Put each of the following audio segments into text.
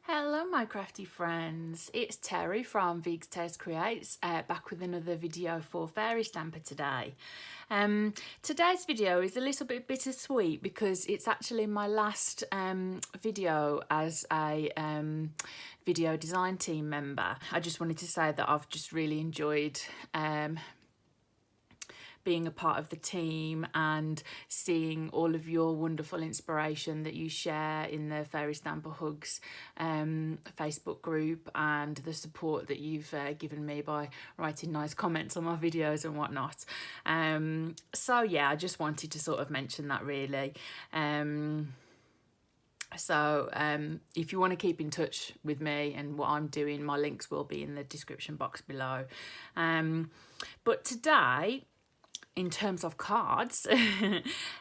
Hello my crafty friends, it's Terry from Veg's Taste Creates, back with another video for Fairy Stamper today. Today's video is a little bit bittersweet because it's actually my last video as a video design team member. I just wanted to say that I've just really enjoyed being a part of the team and seeing all of your wonderful inspiration that you share in the Fairy Stamper Hugs Facebook group, and the support that you've given me by writing nice comments on my videos and whatnot. So yeah, I just wanted to sort of mention that really. If you want to keep in touch with me and what I'm doing, my links will be in the description box below. But today, in terms of cards,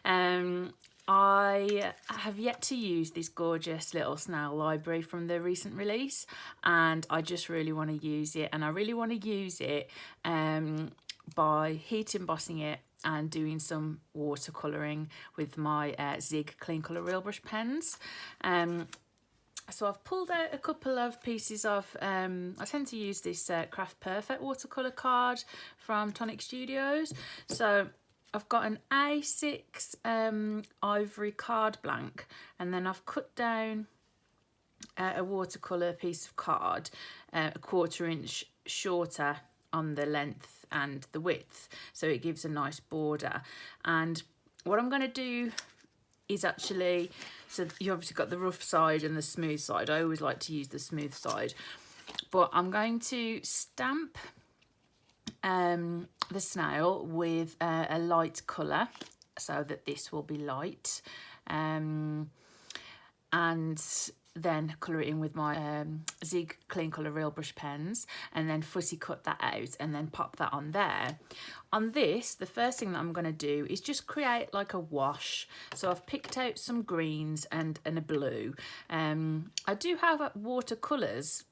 I have yet to use this gorgeous little Snail Library from the recent release, and I just really want to use it, and I really want to use it by heat embossing it and doing some watercolouring with my Zig Clean Colour Real Brush pens. So I've pulled out a couple of pieces of, I tend to use this Craft Perfect watercolour card from Tonic Studios. So I've got an A6 ivory card blank, and then I've cut down a watercolour piece of card, a 1/4 inch shorter on the length and the width, so it gives a nice border. And what I'm going to do is actually, so you obviously got the rough side and the smooth side. I always like to use the smooth side, but I'm going to stamp the snail with a light colour so that this will be light, and then colour it in with my Zig Clean Colour Real Brush pens, and then fussy cut that out and then pop that on there. On this, the first thing that I'm going to do is just create like a wash. So I've picked out some greens and a blue. I do have watercolours,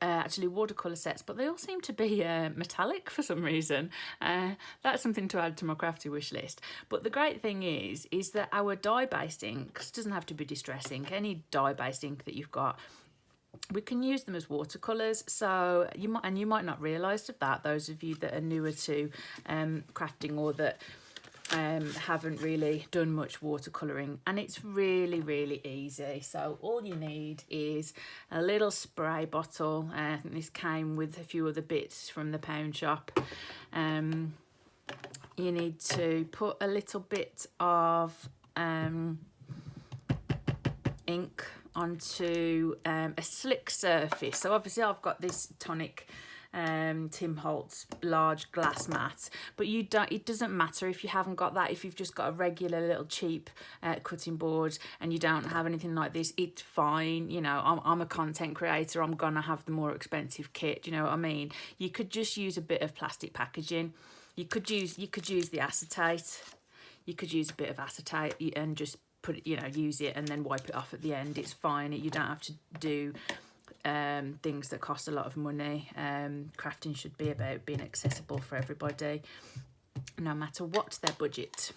actually watercolour sets, but they all seem to be metallic for some reason. That's something to add to my crafty wish list. But the great thing is that our dye-based inks, doesn't have to be distress ink, any dye-based ink that you've got, we can use them as watercolours. So you might not realise of that, those of you that are newer to crafting, or that haven't really done much watercolouring, and it's really easy. So all you need is a little spray bottle. I think this came with a few other bits from the pound shop. You need to put a little bit of ink onto a slick surface. So obviously I've got this Tonic Tim Holtz large glass mat, but it doesn't matter if you haven't got that. If you've just got a regular little cheap cutting board and you don't have anything like this, it's fine. You know, I'm a content creator, I'm gonna have the more expensive kit, you know what I mean? You could just use a bit of plastic packaging. You could use the acetate. You could use a bit of acetate and just put it, use it and then wipe it off at the end. It's fine. You don't have to do things that cost a lot of money. Crafting should be about being accessible for everybody, no matter what their budget.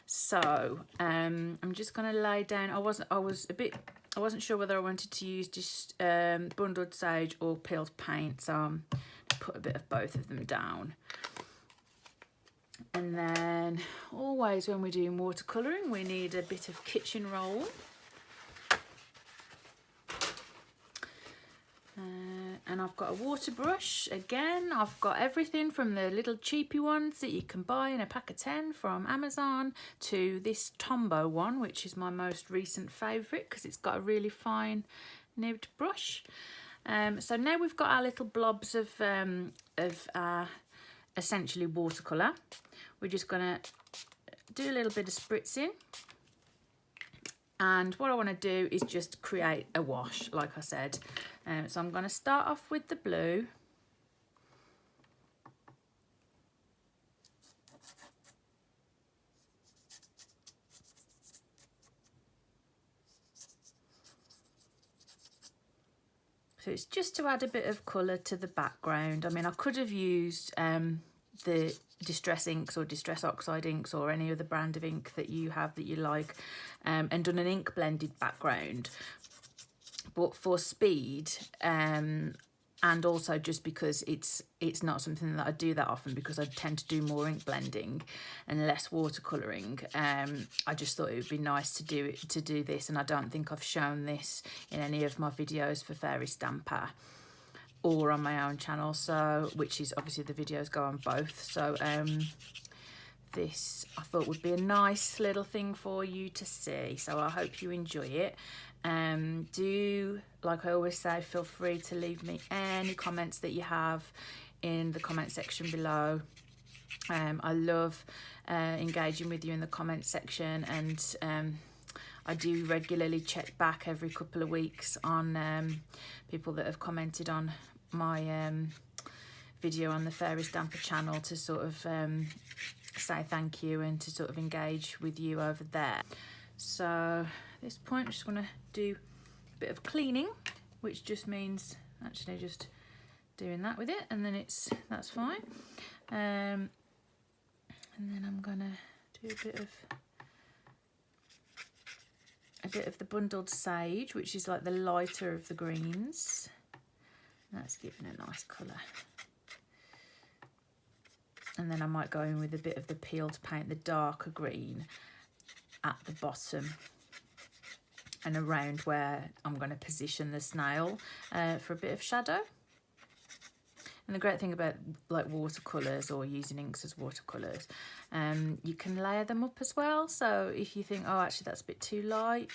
So I'm just going to lay down. I wasn't sure whether I wanted to use just bundled sage or peeled paint, so I'm going to put a bit of both of them down. And then always when we're doing watercolouring, we need a bit of kitchen roll. And I've got a water brush. Again, I've got everything from the little cheapy ones that you can buy in a pack of 10 from Amazon to this Tombow one, which is my most recent favourite because it's got a really fine nibbed brush. So now we've got our little blobs of essentially watercolour. We're just going to do a little bit of spritzing. And what I want to do is just create a wash, like I said. So I'm going to start off with the blue. So it's just to add a bit of colour to the background. I mean, I could have used the distress inks or distress oxide inks or any other brand of ink that you have that you like, and done an ink blended background. But for speed, and also just because it's not something that I do that often, because I tend to do more ink blending and less watercolouring, I just thought it would be nice to do this. And I don't think I've shown this in any of my videos for Fairy Stamper or on my own channel, so which is obviously the videos go on both. So this I thought would be a nice little thing for you to see, so I hope you enjoy it. Do, like I always say, feel free to leave me any comments that you have in the comment section below. I love engaging with you in the comment section, and I do regularly check back every couple of weeks on people that have commented on my video on the Fairy Stamper channel to sort of say thank you and to sort of engage with you over there. So at this point I'm just going to do a bit of cleaning, which just means actually just doing that with it, and then that's fine. And then I'm going to do a bit of the bundled sage, which is like the lighter of the greens. That's giving a nice colour. And then I might go in with a bit of the peeled paint, the darker green, at the bottom and around where I'm going to position the snail for a bit of shadow. And the great thing about like watercolours or using inks as watercolours, you can layer them up as well. So if you think, oh, actually that's a bit too light,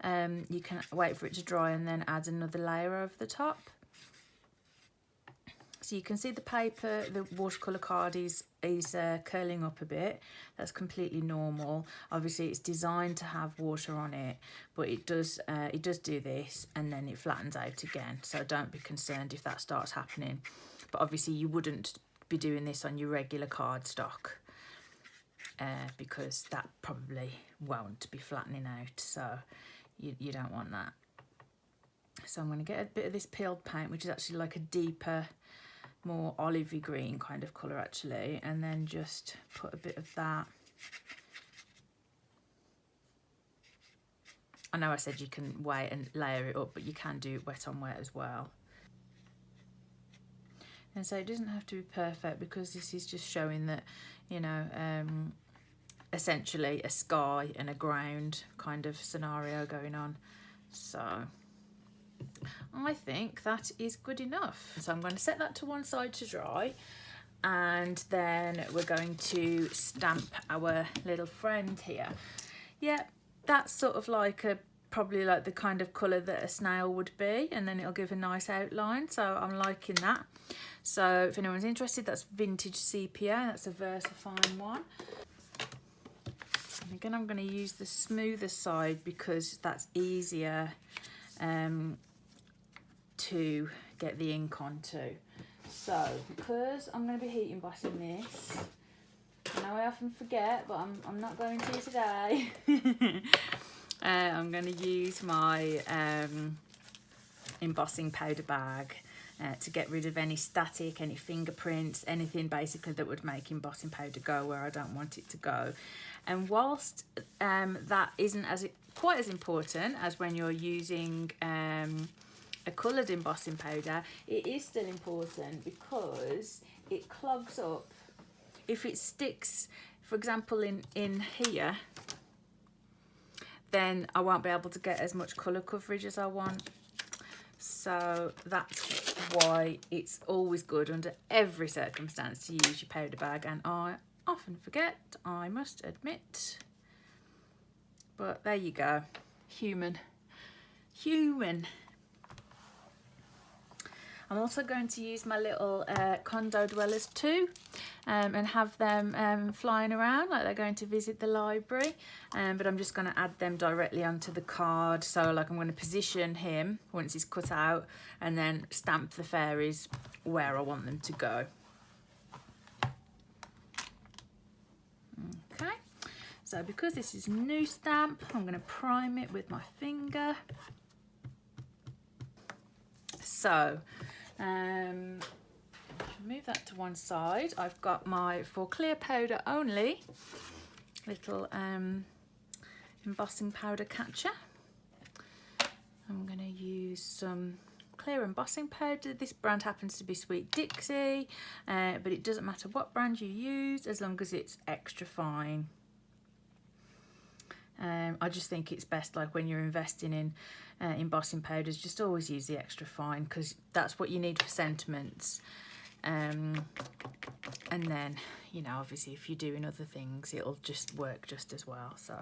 you can wait for it to dry and then add another layer over the top. So you can see the paper, the watercolour card is curling up a bit. That's completely normal. Obviously it's designed to have water on it, but it does do this and then it flattens out again. So don't be concerned if that starts happening. But obviously you wouldn't be doing this on your regular cardstock because that probably won't be flattening out. So you don't want that. So I'm going to get a bit of this peeled paint, which is actually like a deeper, more olivey green kind of colour actually, and then just put a bit of that. I know I said you can wait and layer it up, but you can do it wet on wet as well. And so it doesn't have to be perfect, because this is just showing that, you know, essentially a sky and a ground kind of scenario going on. So I think that is good enough. So I'm going to set that to one side to dry, and then we're going to stamp our little friend here. Yeah, that's sort of like probably like the kind of colour that a snail would be, and then it'll give a nice outline, so I'm liking that. So if anyone's interested, that's vintage sepia, that's a VersaFine one. And again, I'm going to use the smoother side because that's easier to get the ink onto. So because I'm going to be heat embossing this, I know I often forget, but I'm not going to today. I'm going to use my embossing powder bag to get rid of any static, any fingerprints, anything basically that would make embossing powder go where I don't want it to go. And whilst that isn't quite as important as when you're using a coloured embossing powder, it is still important because it clogs up. If it sticks, for example, in here, then I won't be able to get as much colour coverage as I want. So that's why it's always good under every circumstance to use your powder bag, and I often forget, I must admit. But there you go. Human. I'm also going to use my little condo dwellers too, and have them flying around like they're going to visit the library, but I'm just going to add them directly onto the card. So like I'm going to position him once he's cut out and then stamp the fairies where I want them to go. Okay, so because this is a new stamp, I'm going to prime it with my finger. So move that to one side. I've got my for clear powder only little embossing powder catcher. I'm going to use some clear embossing powder. This brand happens to be Sweet Dixie, but it doesn't matter what brand you use as long as it's extra fine. I just think it's best, like when you're investing in embossing powders, just always use the extra fine, because that's what you need for sentiments. And then, you know, obviously if you're doing other things, it'll just work just as well. So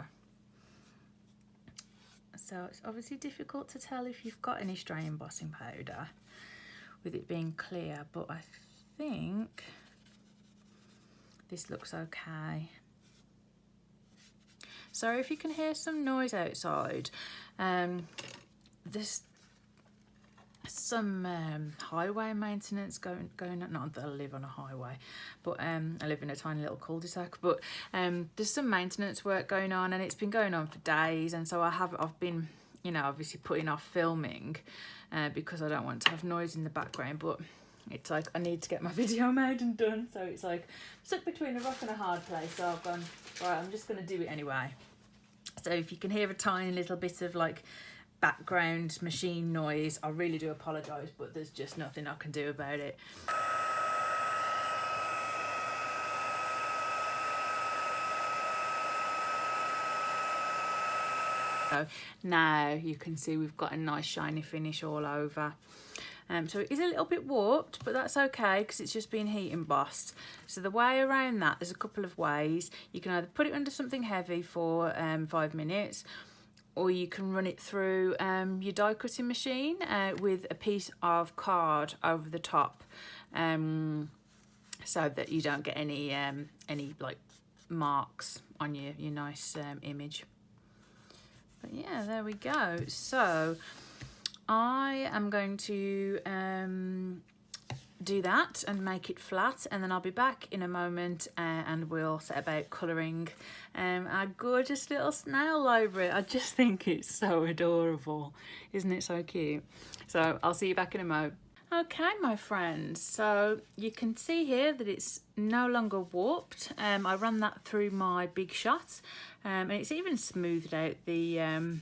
it's obviously difficult to tell if you've got any stray embossing powder with it being clear, but I think this looks okay. Sorry if you can hear some noise outside. There's some highway maintenance going on. Not that I live on a highway, but I live in a tiny little cul-de-sac. But there's some maintenance work going on, and it's been going on for days. And so I've been, you know, obviously putting off filming because I don't want to have noise in the background. But it's like I need to get my video made and done. So it's like stuck between a rock and a hard place. So I've gone, right, I'm just going to do it anyway. So if you can hear a tiny little bit of like background machine noise, I really do apologise, but there's just nothing I can do about it. So now you can see we've got a nice shiny finish all over. So it is a little bit warped, but that's okay because it's just been heat embossed. So the way around that, there's a couple of ways. You can either put it under something heavy for 5 minutes, or you can run it through your die cutting machine with a piece of card over the top, so that you don't get any like marks on your nice image. But yeah, there we go. So I am going to do that and make it flat, and then I'll be back in a moment and we'll set about colouring our gorgeous little snail library. I just think it's so adorable. Isn't it so cute? So I'll see you back in a moment. Okay, my friends, so you can see here that it's no longer warped. I ran that through my Big Shot, and it's even smoothed out the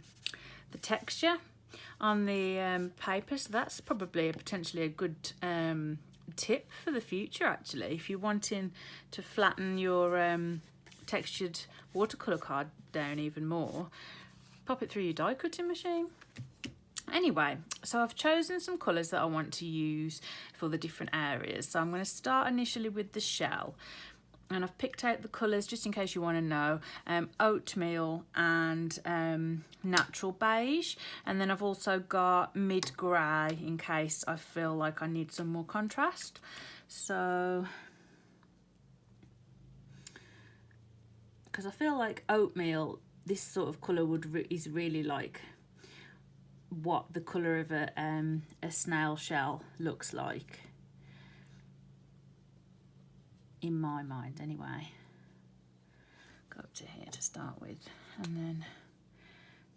texture on the paper, so that's probably potentially a good tip for the future, actually, if you're wanting to flatten your textured watercolour card down even more. Pop it through your die cutting machine. Anyway, so I've chosen some colours that I want to use for the different areas. So I'm going to start initially with the shell, and I've picked out the colours just in case you want to know, oatmeal and natural beige, and then I've also got mid grey in case I feel like I need some more contrast. So because I feel like oatmeal, this sort of colour is really like what the colour of a snail shell looks like, in my mind anyway. Go up to here to start with, and then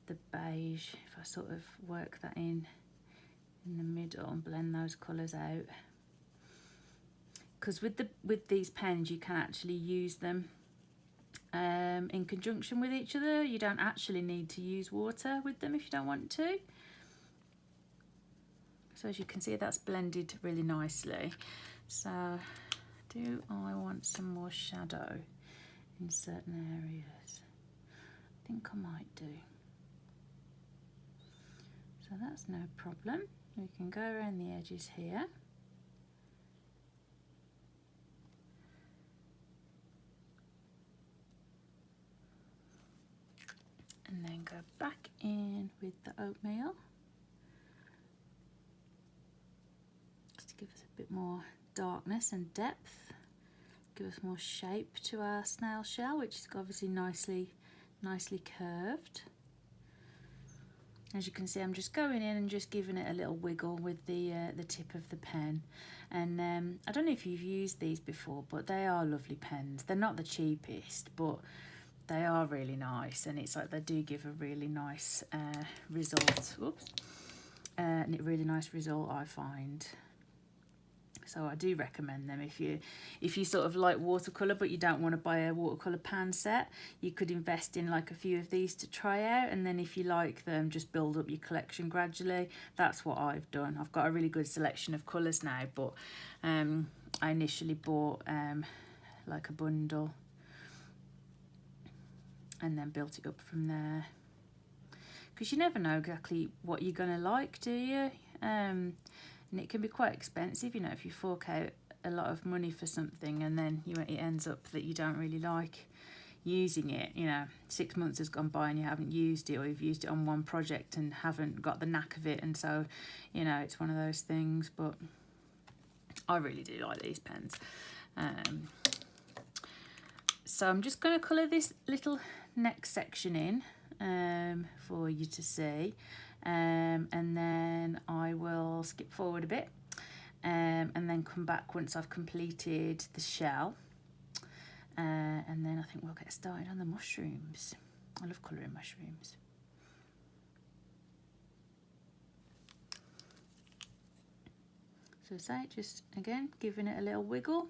the beige, if I sort of work that in the middle and blend those colours out, because with these pens you can actually use them in conjunction with each other. You don't actually need to use water with them if you don't want to. So as you can see, that's blended really nicely. So do I want some more shadow in certain areas? I think I might do. So that's no problem. We can go around the edges here. And then go back in with the oatmeal. Just to give us a bit more darkness and depth. Give us more shape to our snail shell, which is obviously nicely curved. As you can see, I'm just going in and just giving it a little wiggle with the tip of the pen. And I don't know if you've used these before, but they are lovely pens. They're not the cheapest, but they are really nice, and it's like they do give a really nice result. Oops. And a really nice result, I find. So I do recommend them if you sort of like watercolour but you don't want to buy a watercolour pan set. You could invest in like a few of these to try out, and then if you like them, just build up your collection gradually. That's what I've done. I've got a really good selection of colours now, but I initially bought like a bundle and then built it up from there, because you never know exactly what you're gonna like, do you? And it can be quite expensive, you know, if you fork out a lot of money for something and then it ends up that you don't really like using it. You know, 6 months has gone by and you haven't used it, or you've used it on one project and haven't got the knack of it, and so, you know, it's one of those things. But I really do like these pens. So I'm just going to colour this little next section in for you to see. And then I will skip forward a bit and then come back once I've completed the shell, and then I think we'll get started on the mushrooms. I love colouring mushrooms. So say, just again giving it a little wiggle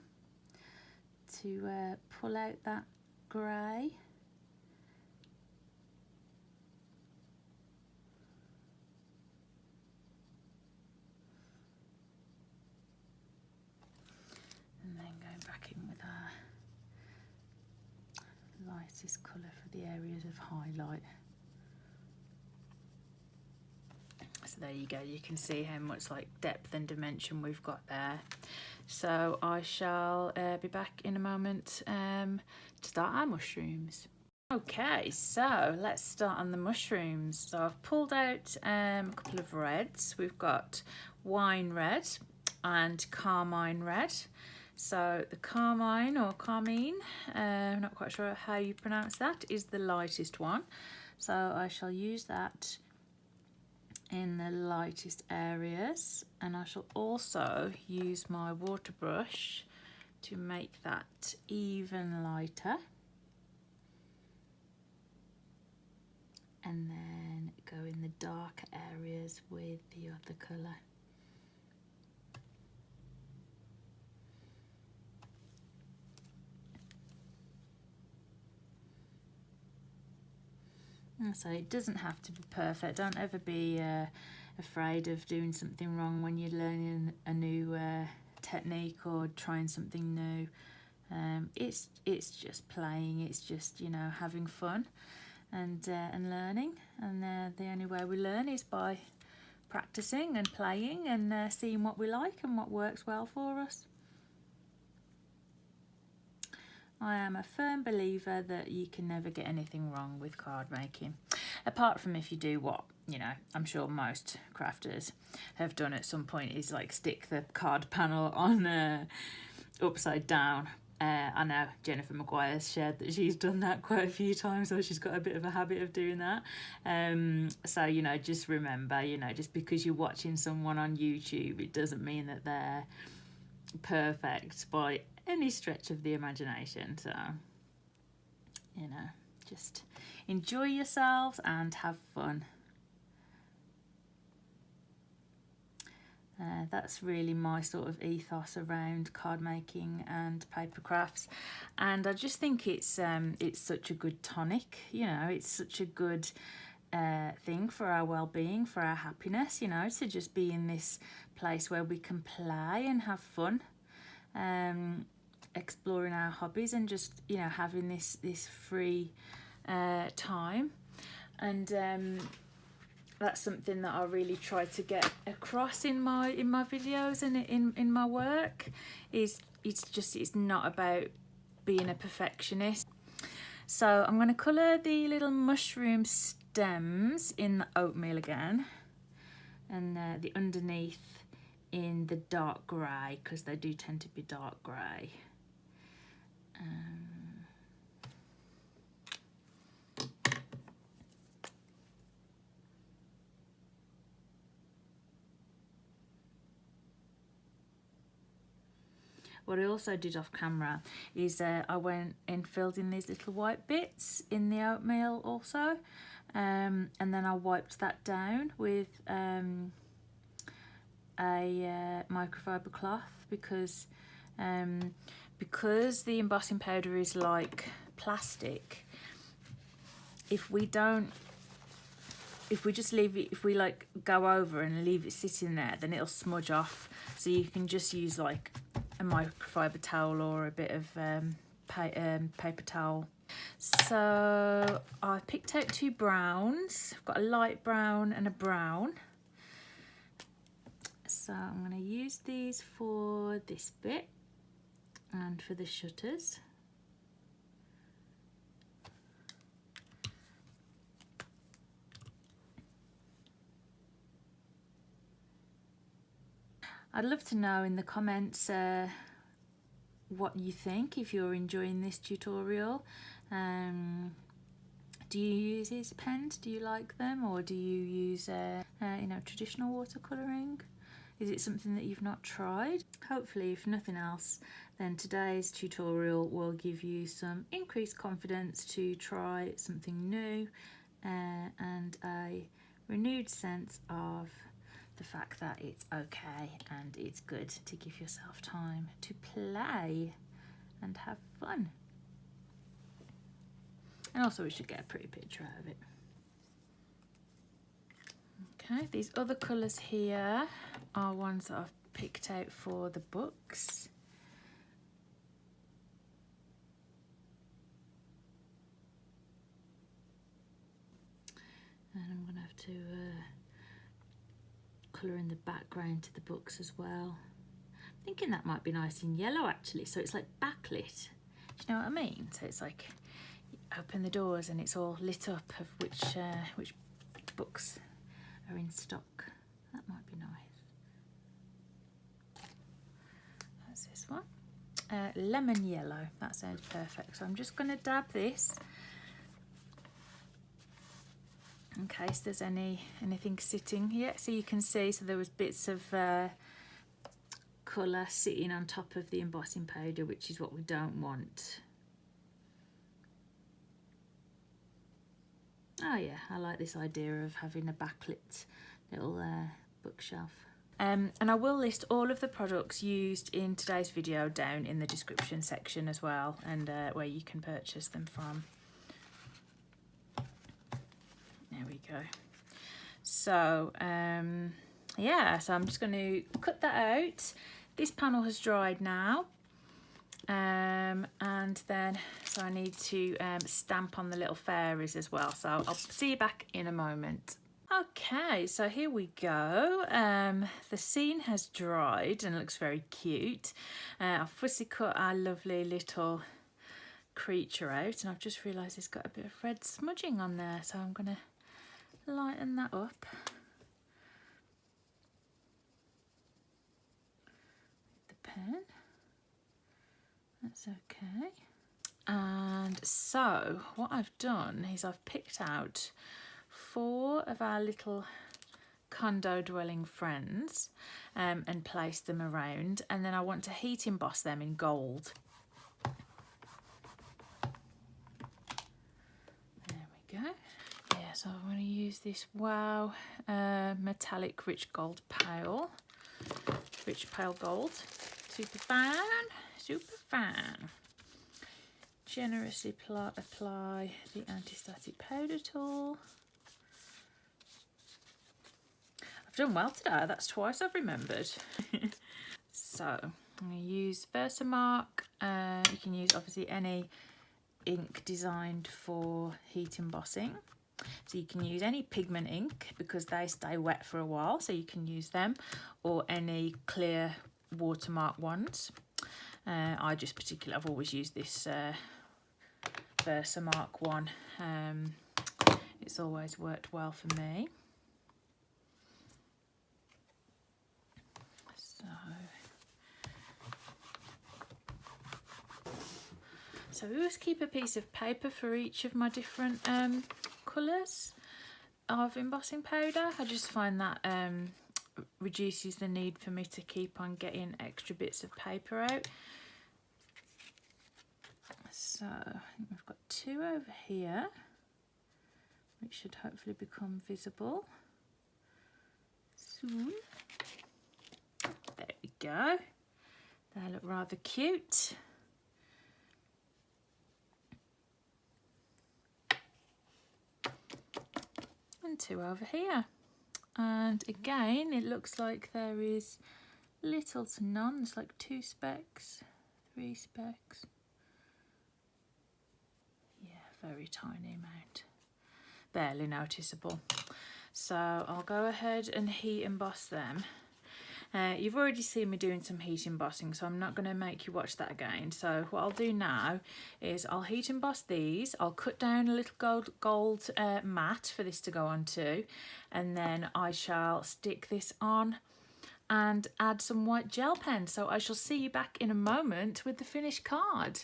to pull out that grey. And then going back in with our lightest colour for the areas of highlight. So there you go, you can see how much like depth and dimension we've got there. So I shall be back in a moment to start our mushrooms. Okay, so let's start on the mushrooms. So I've pulled out a couple of reds. We've got wine red and carmine red. So the carmine or carmine, I'm not quite sure how you pronounce that, is the lightest one. So I shall use that in the lightest areas, and I shall also use my water brush to make that even lighter, and then go in the darker areas with the other colour. So it doesn't have to be perfect. Don't ever be afraid of doing something wrong when you're learning a new technique or trying something new. It's just playing. It's just, you know, having fun and learning. And the only way we learn is by practicing and playing and seeing what we like and what works well for us. I am a firm believer that you can never get anything wrong with card making, apart from if you do what, you know, I'm sure most crafters have done at some point, is like stick the card panel on upside down. I know Jennifer Maguire's shared that she's done that quite a few times, or she's got a bit of a habit of doing that. So, you know, just remember, you know, just because you're watching someone on YouTube, it doesn't mean that they're perfect by any stretch of the imagination. So, you know, just enjoy yourselves and have fun. That's really my sort of ethos around card making and paper crafts, and I just think it's such a good tonic. You know, it's such a good thing for our well-being, for our happiness, you know, to just be in this place where we can play and have fun, exploring our hobbies and just, you know, having this free time. And that's something that I really try to get across in my videos and in my work. It's not about being a perfectionist. So I'm going to colour the little mushroom stems in the oatmeal again, and the underneath in the dark grey, because they do tend to be dark grey. What I also did off camera is I went and filled in these little white bits in the oatmeal also, and then I wiped that down with a microfiber cloth because the embossing powder is like plastic. If we just leave it, if we like go over and leave it sitting there, then it'll smudge off. So you can just use like a microfiber towel or a bit of paper towel. So I picked out 2 browns. I've got a light brown and a brown. So I'm going to use these for this bit and for the shutters. I'd love to know in the comments what you think, if you're enjoying this tutorial. Do you use these pens? Do you like them, or do you use you know, traditional watercolouring? Is it something that you've not tried? Hopefully, if nothing else, then today's tutorial will give you some increased confidence to try something new and a renewed sense of the fact that it's okay and it's good to give yourself time to play and have fun. And also we should get a pretty picture out of it. Okay, these other colours here are ones that I've picked out for the books. And I'm going to have to colour in the background to the books as well. I'm thinking that might be nice in yellow actually, so it's like backlit. Do you know what I mean? So it's like you open the doors and it's all lit up of which books are in stock. That might be nice. That's this one. Lemon yellow. That sounds perfect. So I'm just going to dab this in case there's anything sitting here. So you can see, so there was bits of colour sitting on top of the embossing powder, which is what we don't want. Oh yeah, I like this idea of having a backlit little bookshelf. And I will list all of the products used in today's video down in the description section as well, and where you can purchase them from. There we go. So yeah, so I'm just going to cut that out. This panel has dried now, and then so I need to stamp on the little fairies as well. So I'll see you back in a moment. Okay, so here we go. The scene has dried and looks very cute. I've fussy cut our lovely little creature out, and I've just realised it's got a bit of red smudging on there, so I'm going to lighten that up with the pen. That's okay. And so what I've done is I've picked out 4 of our little condo dwelling friends and placed them around, and then I want to heat emboss them in gold. There we go. Yeah, so I'm going to use this Wow metallic rich gold pale, rich pale gold. Super fine, super fine. Generously apply the anti-static powder tool. I've done well today, that's twice I've remembered. So I'm going to use Versamark. You can use obviously any ink designed for heat embossing. So you can use any pigment ink because they stay wet for a while, so you can use them, or any clear watermark ones. I've always used this Versamark one. It's always worked well for me. So we always keep a piece of paper for each of my different colours of embossing powder. I just find that reduces the need for me to keep on getting extra bits of paper out. So I think we've got 2 over here, which should hopefully become visible soon. go. They look rather cute. And 2 over here. And again, it looks like there is little to none. There's like 2 specks, 3 specks. Yeah, very tiny amount. Barely noticeable. So I'll go ahead and heat emboss them. You've already seen me doing some heat embossing, so I'm not going to make you watch that again. So what I'll do now is I'll heat emboss these. I'll cut down a little gold mat for this to go onto, and then I shall stick this on and add some white gel pen. So I shall see you back in a moment with the finished card.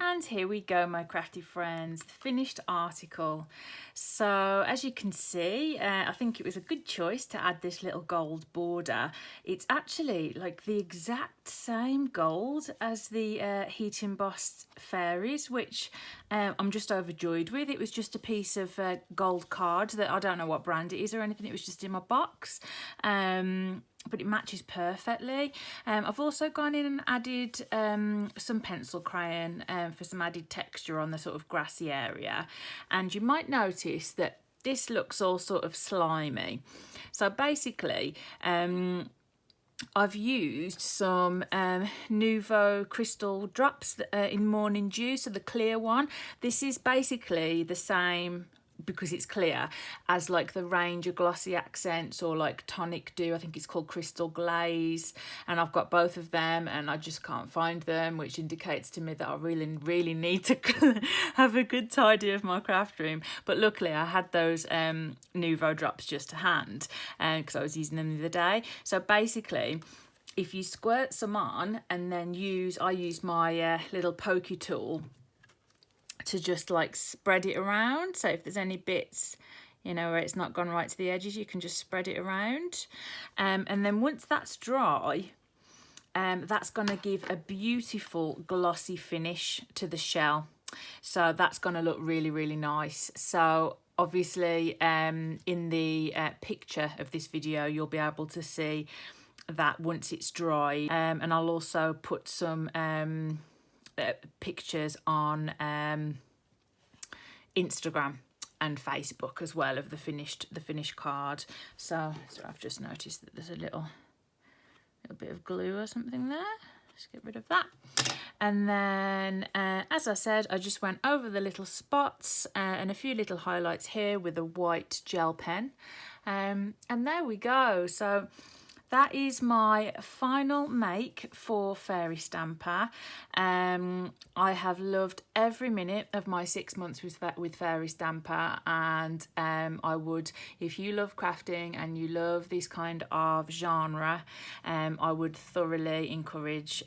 And here we go, my crafty friends, the finished article. So as you can see, I think it was a good choice to add this little gold border. It's actually like the exact same gold as the heat embossed fairies, which I'm just overjoyed with. It was just a piece of gold card that I don't know what brand it is or anything. It was just in my box. But it matches perfectly. I've also gone in and added some pencil crayon for some added texture on the sort of grassy area. And you might notice that this looks all sort of slimy. So basically, I've used some Nuvo crystal drops in Morning Dew, so the clear one. This is basically the same, because it's clear, as like the range of glossy accents or like tonic dew. I think it's called Crystal Glaze, and I've got both of them and I just can't find them, which indicates to me that I really need to have a good tidy of my craft room. But luckily I had those Nuvo drops just to hand because I was using them the other day. So basically, if you squirt some on and then I use my little pokey tool to just like spread it around. So if there's any bits, you know, where it's not gone right to the edges, you can just spread it around. And then once that's dry, that's going to give a beautiful glossy finish to the shell. So that's going to look really nice. So obviously in the picture of this video, you'll be able to see that once it's dry. And I'll also put some pictures on Instagram and Facebook as well of the finished card. So I've just noticed that there's a little bit of glue or something there. Just get rid of that. And then as I said, I just went over the little spots and a few little highlights here with a white gel pen, and there we go. So that is my final make for Fairy Stamper. I have loved every minute of my 6 months with Fairy Stamper, and I would, if you love crafting and you love this kind of genre, I would thoroughly encourage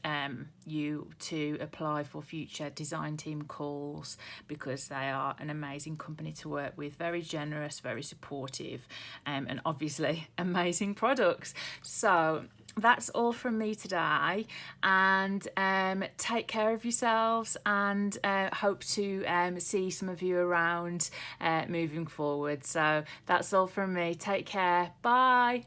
you to apply for future design team calls, because they are an amazing company to work with, very generous, very supportive, and obviously amazing products. So that's all from me today, and take care of yourselves, and hope to see some of you around moving forward. So that's all from me. Take care. Bye.